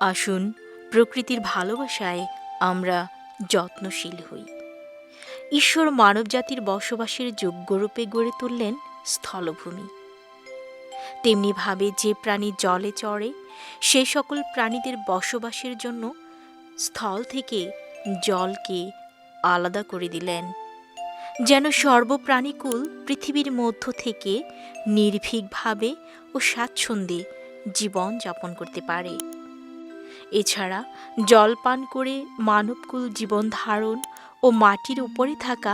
আসুন প্রকৃতির ভালোবাসায় আমরা যত্নশীল হই। ঈশ্বর মানবজাতির বসবাসের যোগ্যরূপে গড়ে তুললেন স্থলভূমি। তেমনিভাবে যে প্রাণী জলে চড়ে সে সকল প্রাণীদের বসবাসের জন্য স্থল থেকে জলকে আলাদা করে দিলেন, যেন সর্বপ্রাণীকুল পৃথিবীর মধ্য থেকে নির্ভীকভাবে ও স্বাচ্ছন্দ্যে জীবন যাপন করতে পারে। এছাড়া জল পান করে মানবকুল জীবন ধারণ ও মাটির উপরে থাকা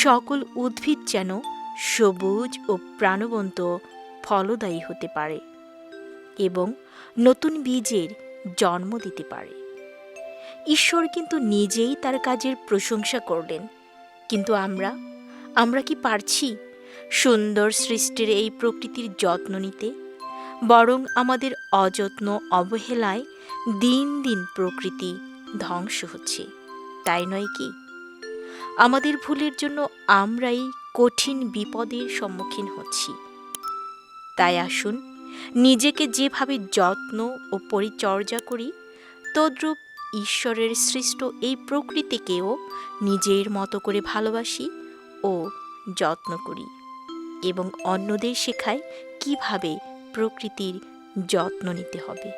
সকল উদ্ভিদ যেন সবুজ ও প্রাণবন্ত ফলদায়ী হতে পারে এবং নতুন বীজের জন্ম দিতে পারে। ঈশ্বর কিন্তু নিজেই তার কাজের প্রশংসা করলেন, কিন্তু আমরা কি পারছি সুন্দর সৃষ্টির এই প্রকৃতির যত্ন নিতে? বরং আমাদের অযত্ন অবহেলায় দিন দিন প্রকৃতি ধ্বংস হচ্ছে, তাই নয় কি? আমাদের ভুলের জন্য আমরাই কঠিন বিপদের সম্মুখীন হচ্ছি। তাই আসুন নিজেকে যেভাবে যত্ন ও পরিচর্যা করি, তদ্রূপ ঈশ্বরের সৃষ্ট এই প্রকৃতিকেও নিজের মতো করে ভালোবাসি ও যত্ন করি এবং অন্যদের শেখাই কিভাবে প্রকৃতির যত্ন নিতে হবে।